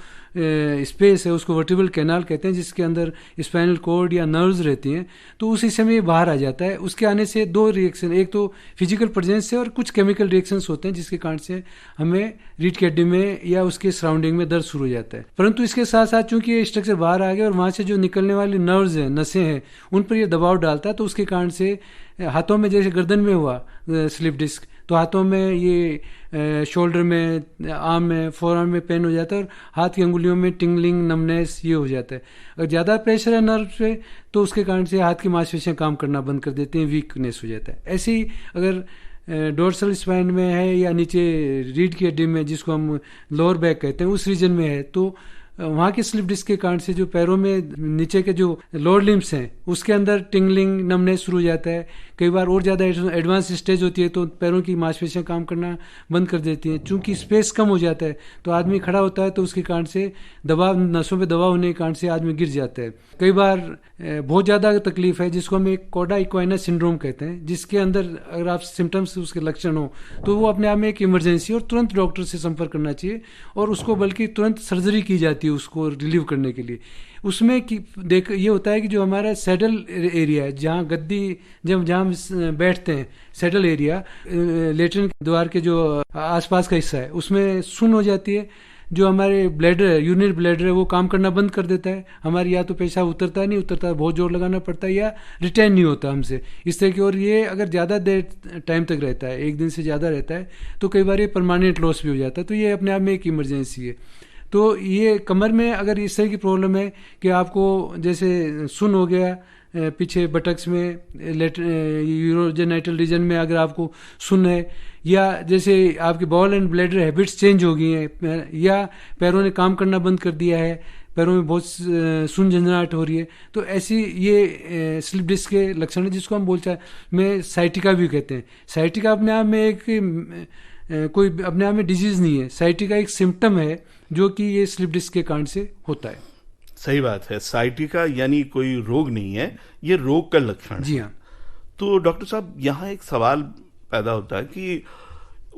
स्पेस है उसको वर्टिबल कैनाल कहते हैं, जिसके अंदर स्पाइनल कॉर्ड या नर्व्स रहती हैं, तो उस हिस्से में ये बाहर आ जाता है। उसके आने से दो रिएक्शन, एक तो फिजिकल प्रेजेंस से और कुछ केमिकल रिएक्शंस होते हैं जिसके कारण से हमें रीढ़ की हड्डी में या उसके सराउंडिंग में दर्द शुरू हो जाता है। परंतु इसके साथ साथ चूंकि ये स्ट्रक्चर बाहर आ गया और वहाँ से जो निकलने वाली नर्व्स हैं, नसें हैं, उन पर ये दबाव डालता है, तो उसके कारण से हाथों में जैसे गर्दन में हुआ स्लिप डिस्क, तो हाथों में ये शोल्डर में, आर्म में, फोरआर्म में पेन हो जाता है, और हाथ की अंगुलियों में टिंगलिंग, नमनेस ये हो जाता है। अगर ज़्यादा प्रेशर है नर्व पे तो उसके कारण से हाथ की मांसपेशियां काम करना बंद कर देती हैं, वीकनेस हो जाता है। ऐसे ही अगर डोर्सल स्पाइन में है या नीचे रीढ़ की हड्डी में, जिसको हम लोअर बैक कहते हैं, उस रीजन में है, तो वहाँ की स्लिप डिस्क के कारण से जो पैरों में नीचे के जो लोअर लिम्स हैं उसके अंदर टिंगलिंग, नमनेस शुरू हो जाता है। कई बार और ज़्यादा एडवांस स्टेज होती है तो पैरों की मांसपेशियां काम करना बंद कर देती हैं। चूंकि स्पेस कम हो जाता है तो आदमी खड़ा होता है तो उसके कारण से दबाव, नसों पे दबाव होने के कारण से आदमी गिर जाता है। कई बार बहुत ज़्यादा तकलीफ है जिसको हम एक कॉडा इक्वाइना सिंड्रोम कहते हैं, जिसके अंदर अगर आप सिम्टम्स, उसके लक्षण हो तो वो अपने आप में एक इमरजेंसी और तुरंत डॉक्टर से संपर्क करना चाहिए, और उसको बल्कि तुरंत सर्जरी की जाती है उसको रिलीव करने के लिए। उसमें देख ये होता है कि जो हमारा सैडल एरिया है, जहाँ गद्दी, जहाँ बैठते हैं, सैडल एरिया, लेटरिन द्वार के जो आसपास का हिस्सा है, उसमें सुन्न हो जाती है। जो हमारे ब्लैडर है, यूरिनरी ब्लैडर है, वो काम करना बंद कर देता है। हमारी या तो पेशाब उतरता नहीं, बहुत जोर लगाना पड़ता है, या रिटेन नहीं होता हमसे इस तरह की। और ये अगर ज़्यादा देर टाइम तक रहता है, एक दिन से ज़्यादा रहता है, तो कई बार ये परमानेंट लॉस भी हो जाता है। तो ये अपने आप में एक इमरजेंसी है। तो ये कमर में अगर इस तरह की प्रॉब्लम है कि आपको जैसे सुन हो गया, पीछे बटक्स में, यूरोजेनाइटल रीजन में अगर आपको सुन है, या जैसे आपकी ball and bladder habits change हो गई हैं, या पैरों ने काम करना बंद कर दिया है, पैरों में बहुत सुन झंझनाहट हो रही है, तो ऐसी ये स्लिप डिस्क के लक्षण है, जिसको हम बोलचाल में साइटिका भी कहते हैं। साइटिका अपने आप में एक कोई अपने आप में डिजीज नहीं है, साइटिका एक सिम्टम है जो कि ये स्लिप डिस्क के कारण से होता है। सही बात है, साइटिका यानी कोई रोग नहीं है, ये रोग का लक्षण है। जी हाँ। तो डॉक्टर साहब, यहाँ एक सवाल पैदा होता है कि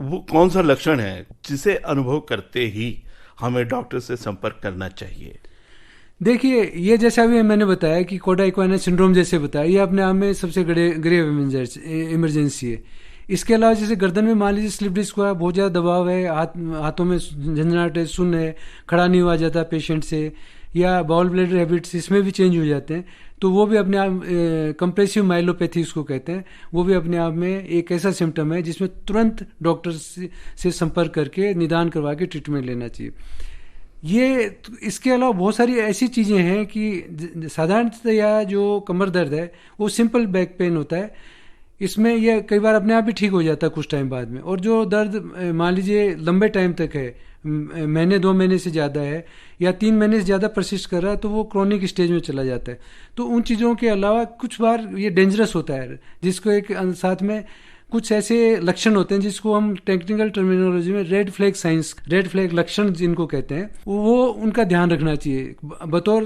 वो कौन सा लक्षण है जिसे अनुभव करते ही हमें डॉक्टर से संपर्क करना चाहिए? देखिए, ये जैसा भी मैंने बताया कि कोडा इक्वाइना सिंड्रोम जैसे बताया, ये अपने आप में सबसे ग्रेव इमरजेंसी है। इसके अलावा जैसे गर्दन में मान लीजिए स्लिप डिस्क हुआ, बहुत ज़्यादा दबाव है, हाथों में झंझनाहट है, सुन्न है, खड़ा नहीं हुआ जाता पेशेंट से, या बाउल ब्लैडर हैबिट्स इसमें भी चेंज हो जाते हैं, तो वो भी अपने आप कंप्रेसिव माइलोपैथी उसको कहते हैं, वो भी अपने आप में एक ऐसा सिम्टम है जिसमें तुरंत डॉक्टर से संपर्क करके निदान करवा के ट्रीटमेंट लेना चाहिए। ये इसके अलावा बहुत सारी ऐसी चीज़ें हैं कि साधारणतया जो कमर दर्द है वो सिंपल बैक पेन होता है, इसमें यह कई बार अपने आप ही ठीक हो जाता है कुछ टाइम बाद में। और जो दर्द मान लीजिए लंबे टाइम तक है, महीने 2 महीने से ज़्यादा है, या 3 महीने से ज़्यादा परसिस्ट कर रहा है, तो वो क्रोनिक स्टेज में चला जाता है। तो उन चीज़ों के अलावा कुछ बार ये डेंजरस होता है, जिसको एक साथ में कुछ ऐसे लक्षण होते हैं जिसको हम टेक्निकल टर्मिनोलॉजी में red flag science, red flag लक्षण जिनको कहते हैं, वो उनका ध्यान रखना चाहिए। बतौर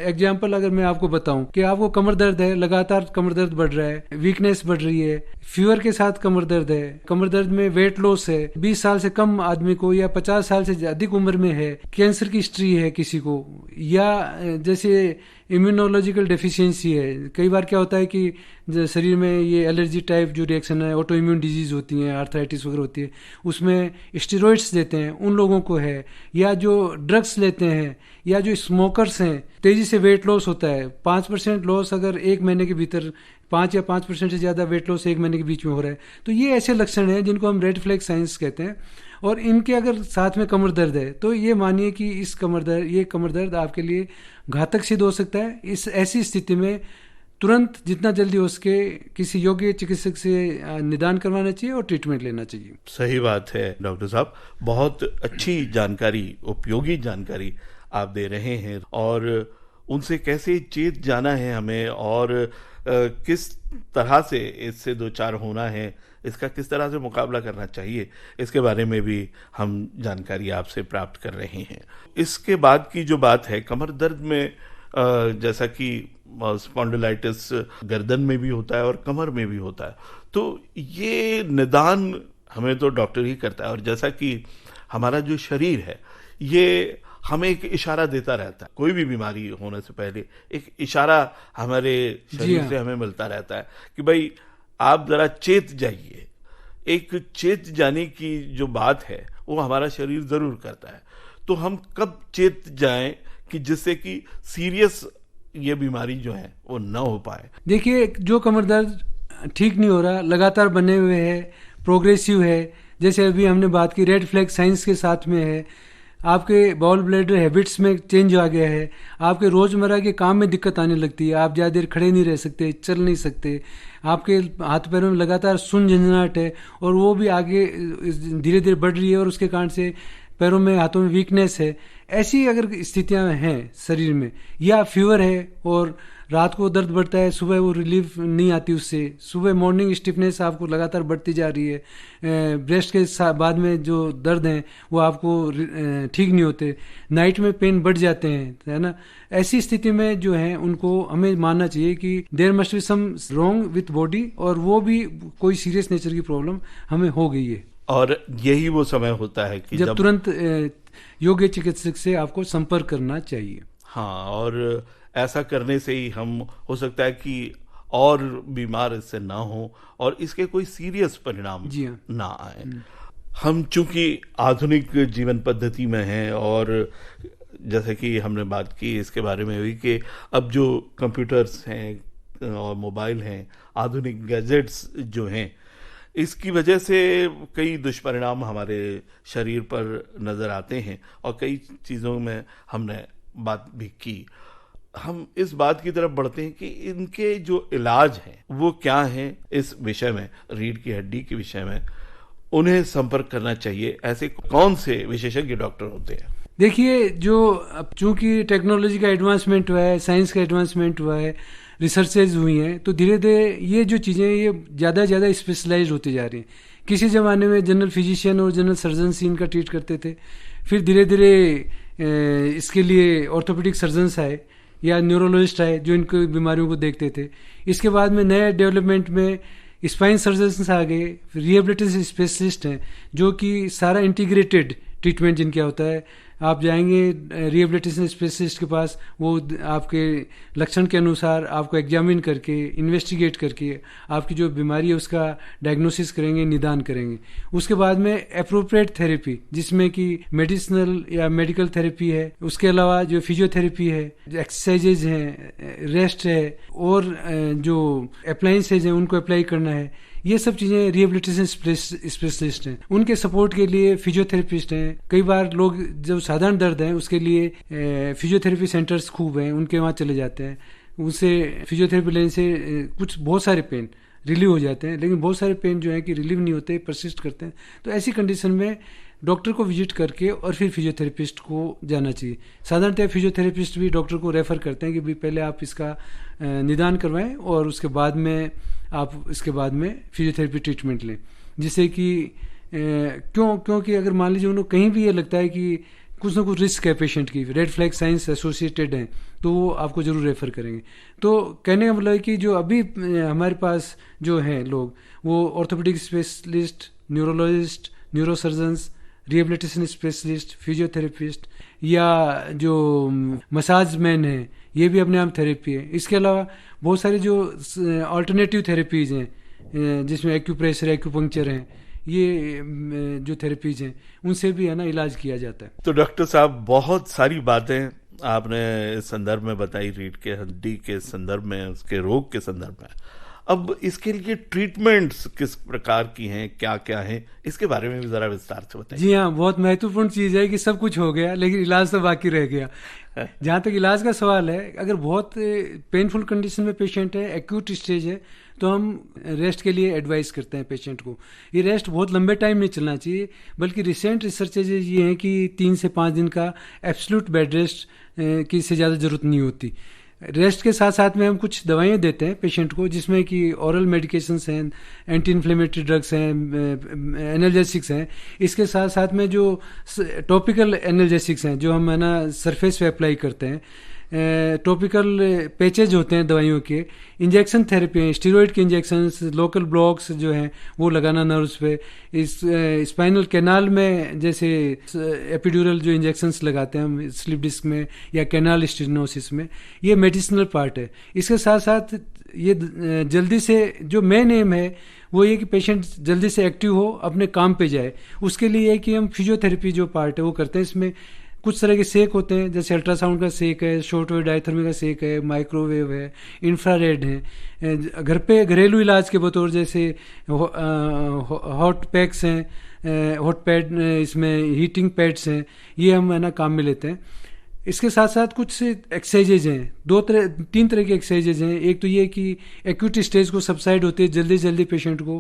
एग्जाम्पल अगर मैं आपको बताऊं कि आपको कमर दर्द है, लगातार कमर दर्द बढ़ रहा है, वीकनेस बढ़ रही है, फीवर के साथ कमर दर्द है, कमर दर्द में वेट लॉस है, 20 साल से कम आदमी को या 50 साल से अधिक उम्र में है, कैंसर की हिस्ट्री है किसी को, या जैसे इम्यूनोलॉजिकल डेफिशिएंसी है। कई बार क्या होता है कि शरीर में ये एलर्जी टाइप जो रिएक्शन है, ऑटो इम्यून डिजीज होती हैं, आर्थराइटिस वगैरह होती है, उसमें स्टेरॉइड्स देते हैं, उन लोगों को है, या जो ड्रग्स लेते हैं, या जो स्मोकर्स हैं, तेजी से वेट लॉस होता है, 5% लॉस अगर 1 महीने के भीतर, 5 या 5% से ज़्यादा वेट लॉस 1 महीने के बीच में हो रहा है, तो ये ऐसे लक्षण हैं जिनको हम रेड फ्लैग साइंस कहते हैं। और इनके अगर साथ में कमर दर्द है तो ये मानिए कि ये कमर दर्द आपके लिए घातक सिद्ध हो सकता है। इस ऐसी स्थिति में तुरंत जितना जल्दी हो सके किसी योग्य चिकित्सक से निदान करवाना चाहिए और ट्रीटमेंट लेना चाहिए। सही बात है डॉक्टर साहब, बहुत अच्छी जानकारी, उपयोगी जानकारी आप दे रहे हैं, और उनसे कैसे चेत जाना है हमें, और किस तरह से इससे दो चार होना है, इसका किस तरह से मुकाबला करना चाहिए, इसके बारे में भी हम जानकारी आपसे प्राप्त कर रहे हैं। इसके बाद की जो बात है कमर दर्द में, जैसा कि स्पॉन्डिलाइटिस गर्दन में भी होता है और कमर में भी होता है, तो ये निदान हमें तो डॉक्टर ही करता है, और जैसा कि हमारा जो शरीर है ये हमें एक इशारा देता रहता है, कोई भी बीमारी होने से पहले एक इशारा हमारे शरीर से हमें मिलता रहता है कि भाई आप जरा चेत जाइए। एक चेत जाने की जो बात है वो हमारा शरीर जरूर करता है, तो हम कब चेत जाएं कि जिससे कि सीरियस ये बीमारी जो है वो न हो पाए। देखिए, जो कमर दर्द ठीक नहीं हो रहा, लगातार बने हुए है, प्रोग्रेसिव है, जैसे अभी हमने बात की रेड फ्लैग साइंस के साथ में है, आपके बाउल ब्लैडर हैबिट्स में चेंज आ गया है, आपके रोज़मर्रा के काम में दिक्कत आने लगती है, आप ज़्यादा देर खड़े नहीं रह सकते, चल नहीं सकते, आपके हाथ पैरों में लगातार सुन झंझनाहट है और वो भी आगे धीरे धीरे बढ़ रही है और उसके कारण से पैरों में हाथों में वीकनेस है, ऐसी अगर स्थितियां हैं शरीर में, या फीवर है और रात को दर्द बढ़ता है, सुबह वो रिलीफ नहीं आती उससे, सुबह मॉर्निंग स्टिफनेस आपको लगातार बढ़ती जा रही है, ब्रेस्ट के बाद में जो दर्द हैं वो आपको ठीक नहीं होते, नाइट में पेन बढ़ जाते हैं, है ना। ऐसी स्थिति में जो है उनको हमें मानना चाहिए कि there must be some wrong with body और वो भी कोई सीरियस नेचर की प्रॉब्लम हमें हो गई है। और यही वो समय होता है कि जब तुरंत योग्य चिकित्सक से आपको संपर्क करना चाहिए। हाँ, और ऐसा करने से ही हम हो सकता है कि और बीमार इससे ना हो और इसके कोई सीरियस परिणाम ना आए। हम चूंकि आधुनिक जीवन पद्धति में हैं और जैसे कि हमने बात की इसके बारे में हुई कि अब जो कंप्यूटर्स हैं और मोबाइल हैं, आधुनिक गैजेट्स जो हैं, इसकी वजह से कई दुष्परिणाम हमारे शरीर पर नजर आते हैं और कई चीज़ों में हमने बात भी की। हम इस बात की तरफ बढ़ते हैं कि इनके जो इलाज हैं वो क्या हैं। इस विषय में, रीढ़ की हड्डी के विषय में उन्हें संपर्क करना चाहिए। ऐसे कौन से विशेषज्ञ डॉक्टर होते हैं? देखिए, जो अब चूंकि टेक्नोलॉजी का एडवांसमेंट हुआ है, साइंस का एडवांसमेंट हुआ है, रिसर्चेज हुई हैं, तो धीरे धीरे ये जो चीज़ें ये ज़्यादा ज़्यादा स्पेशलाइज होती जा रही हैं। किसी ज़माने में जनरल फिजिशियन और जनरल सर्जन इनका ट्रीट करते थे, फिर धीरे धीरे इसके लिए ऑर्थोपेडिक सर्जन्स आए या न्यूरोलॉजिस्ट आए जो इनको बीमारियों को देखते थे। इसके बाद में नए डेवलपमेंट में स्पाइन सर्जन्स आ गए, रिहेबिलिटेशन स्पेशलिस्ट हैं जो कि सारा इंटीग्रेटेड ट्रीटमेंट जिनका होता है। आप जाएंगे रिहेबिलिटेशन स्पेशलिस्ट के पास, वो आपके लक्षण के अनुसार आपको एग्जामिन करके, इन्वेस्टिगेट करके आपकी जो बीमारी है उसका डायग्नोसिस करेंगे, निदान करेंगे। उसके बाद में एप्रोप्रिएट थेरेपी, जिसमें कि मेडिसिनल या मेडिकल थेरेपी है, उसके अलावा जो फिजियोथेरेपी है, एक्सरसाइजेज हैं, रेस्ट है और जो अप्लायंसेज हैं उनको अप्लाई करना है, ये सब चीज़ें रिहेबिलिटेशन स्पेशलिस्ट हैं। उनके सपोर्ट के लिए फिजियोथेरेपिस्ट हैं। कई बार लोग जब साधारण दर्द है उसके लिए फिजियोथेरेपी सेंटर्स खूब हैं, उनके वहाँ चले जाते हैं। उनसे फिजियोथेरेपी लेने से कुछ बहुत सारे पेन रिलीव हो जाते हैं, लेकिन बहुत सारे पेन जो है कि रिलीव नहीं होते, परसिस्ट करते हैं। तो ऐसी कंडीशन में डॉक्टर को विजिट करके और फिर फिजियोथेरेपिस्ट को जाना चाहिए। साधारणतः फिजियोथेरेपिस्ट भी डॉक्टर को रेफर करते हैं कि भाई पहले आप इसका निदान करवाएं और उसके बाद में आप इसके बाद में फिजियोथेरेपी ट्रीटमेंट लें, जिससे कि क्योंकि अगर मान लीजिए उन्हें कहीं भी ये लगता है कि कुछ ना कुछ रिस्क है पेशेंट की, रेड फ्लैग साइंस एसोसिएटेड हैं, तो वो आपको जरूर रेफर करेंगे। तो कहने का मतलब है कि जो अभी हमारे पास जो हैं लोग, वो orthopaedic specialist, neurologist, neurosurgeons, rehabilitation specialist, physiotherapist या जो मसाज मैन है, ये भी अपने आप थेरेपी है। इसके अलावा बहुत सारी जो अल्टरनेटिव थेरेपीज हैं जिसमें एक्यूप्रेशर, एक्यूपंक्चर हैं, ये जो थेरेपीज हैं उनसे भी है ना इलाज किया जाता है। तो डॉक्टर साहब, बहुत सारी बातें आपने इस संदर्भ में बताई, रीढ़ के हड्डी के संदर्भ में, उसके रोग के संदर्भ में। अब इसके लिए ट्रीटमेंट्स किस प्रकार की हैं, क्या क्या हैं, इसके बारे में भी जरा विस्तार से बताइए। जी हाँ, बहुत महत्वपूर्ण चीज़ है कि सब कुछ हो गया लेकिन इलाज तो बाकी रह गया। जहाँ तक इलाज का सवाल है, अगर बहुत पेनफुल कंडीशन में पेशेंट है, एक्यूट स्टेज है, तो हम रेस्ट के लिए एडवाइस करते हैं पेशेंट को। ये रेस्ट बहुत लंबे टाइम नहीं चलना चाहिए, बल्कि रिसेंट रिसर्चेज ये हैं कि 3 से 5 दिन का एब्सोल्यूट बेड रेस्ट की से ज़्यादा ज़रूरत नहीं होती। रेस्ट के साथ साथ में हम कुछ दवाइयाँ देते हैं पेशेंट को, जिसमें कि ओरल मेडिकेशंस हैं, एंटी इन्फ्लेमेटरी ड्रग्स हैं, एनाल्जेसिक्स हैं। इसके साथ साथ में जो टॉपिकल एनाल्जेसिक्स हैं जो हम है ना सरफेस पे अप्लाई करते हैं, टॉपिकल पैचेज होते हैं दवाइयों के, इंजेक्शन थेरेपी है, स्टीरॉयड के इंजेक्शंस, लोकल ब्लॉक्स जो हैं वो लगाना नर्व्स पे, इस स्पाइनल कैनाल में जैसे एपिड्यूरल जो इंजेक्शंस लगाते हैं हम स्लिप डिस्क में या कैनाल स्टेनोसिस में, ये मेडिसिनल पार्ट है। इसके साथ साथ ये जल्दी से जो मेन एम है वो ये कि पेशेंट जल्दी से एक्टिव हो, अपने काम पे जाए। उसके लिए है कि हम फिजियोथेरेपी जो पार्ट है वो करते हैं। इसमें कुछ तरह के सेक होते हैं, जैसे अल्ट्रासाउंड का सेक है, शॉर्ट वेव डायथर्मी का सेक है, माइक्रोवेव है, इंफ्रारेड है। घर पे घरेलू इलाज के बतौर जैसे हॉट पैक्स हैं, हॉट पैड, इसमें हीटिंग पैड्स हैं, ये हम है ना काम में लेते हैं। इसके साथ साथ कुछ एक्सरसाइजेज हैं, तीन तरह के एक्सरसाइजेज हैं। एक तो ये कि एक्यूट स्टेज को सबसाइड होते जल्दी जल्दी पेशेंट को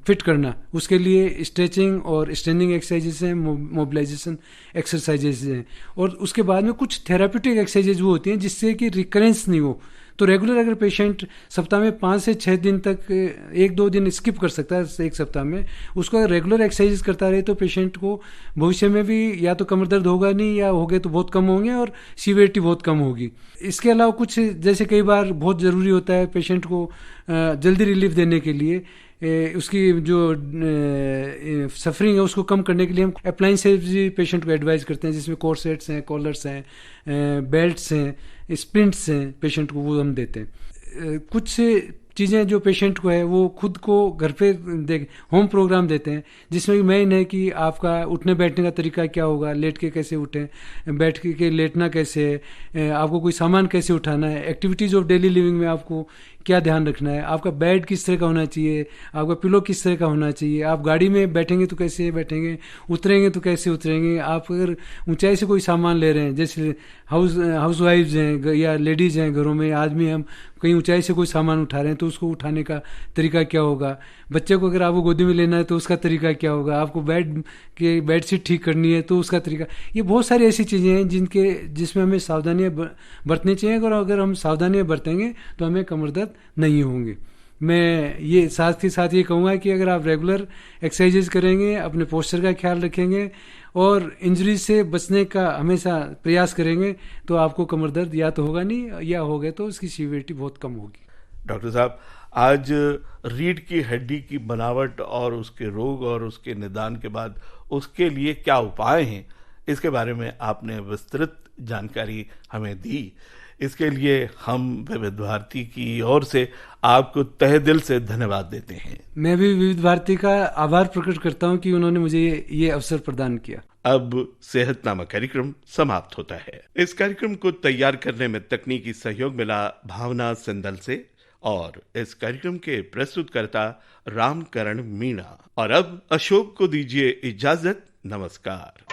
फिट करना, उसके लिए स्ट्रेचिंग और स्टैंडिंग एक्सरसाइजेज हैं, मोबिलाइजेशन एक्सरसाइजेज हैं। और उसके बाद में कुछ थेराप्यूटिक एक्सरसाइजेज वो होती हैं जिससे कि रिकरेंस नहीं हो। तो रेगुलर अगर पेशेंट सप्ताह में 5 से 6 दिन तक 1-2 दिन स्किप कर सकता है एक सप्ताह में, उसको अगर रेगुलर एक्सरसाइज करता रहे तो पेशेंट को भविष्य में भी या तो कमर दर्द होगा नहीं, या हो गए तो बहुत कम होंगे और सीवियरिटी बहुत कम होगी। इसके अलावा कुछ जैसे कई बार बहुत ज़रूरी होता है पेशेंट को जल्दी रिलीफ देने के लिए, उसकी जो सफरिंग है उसको कम करने के लिए हम अप्लाइंसेज भी पेशेंट को एडवाइस करते हैं, जिसमें कोर्सेट्स हैं, कॉलर्स हैं, बेल्ट्स हैं, स्प्रिंट्स हैं, पेशेंट को वो हम देते हैं। कुछ चीज़ें जो पेशेंट को है वो खुद को घर पे होम प्रोग्राम देते हैं, जिसमें मेन है कि आपका उठने बैठने का तरीका क्या होगा, लेट के कैसे उठें, बैठ के लेटना कैसे है, आपको कोई सामान कैसे उठाना है, एक्टिविटीज़ ऑफ डेली लिविंग में आपको क्या ध्यान रखना है, आपका बेड किस तरह का होना चाहिए, आपका पिलो किस तरह का होना चाहिए, आप गाड़ी में बैठेंगे तो कैसे बैठेंगे, उतरेंगे तो कैसे उतरेंगे, आप अगर ऊंचाई से कोई सामान ले रहे हैं, जैसे हाउस वाइफ्स हैं या लेडीज़ हैं घरों में, आदमी हम कहीं ऊंचाई से कोई सामान उठा रहे हैं तो उसको उठाने का तरीका क्या होगा, बच्चे को अगर आपको गोदी में लेना है तो उसका तरीका क्या होगा, आपको बेड शीट ठीक करनी है तो उसका तरीका। ये बहुत सारी ऐसी चीज़ें हैं जिसमें हमें सावधानियाँ बरतनी चाहिए, और अगर हम सावधानियाँ बरतेंगे तो हमें कमर दर्द नहीं होंगे। मैं ये साथ ही साथ ये कहूँगा कि अगर आप रेगुलर एक्सरसाइजेज करेंगे, अपने पोस्चर का ख्याल रखेंगे और इंजरी से बचने का हमेशा प्रयास करेंगे तो आपको कमर दर्द या तो होगा नहीं, या हो गए तो उसकी सीवियरिटी बहुत कम होगी। डॉक्टर साहब, आज रीढ़ की हड्डी की बनावट और उसके रोग और उसके निदान के बाद उसके लिए क्या उपाय हैं, इसके बारे में आपने विस्तृत जानकारी हमें दी। इसके लिए हम विविध भारती की ओर से आपको तहे दिल से धन्यवाद देते हैं। मैं भी विविध भारती का आभार प्रकट करता हूं कि उन्होंने मुझे ये अवसर प्रदान किया। अब सेहतनामा कार्यक्रम समाप्त होता है। इस कार्यक्रम को तैयार करने में तकनीकी सहयोग मिला भावना सिंदल से, और इस कार्यक्रम के प्रस्तुतकर्ता रामकरण मीणा। और अब अशोक को दीजिए इजाजत। नमस्कार।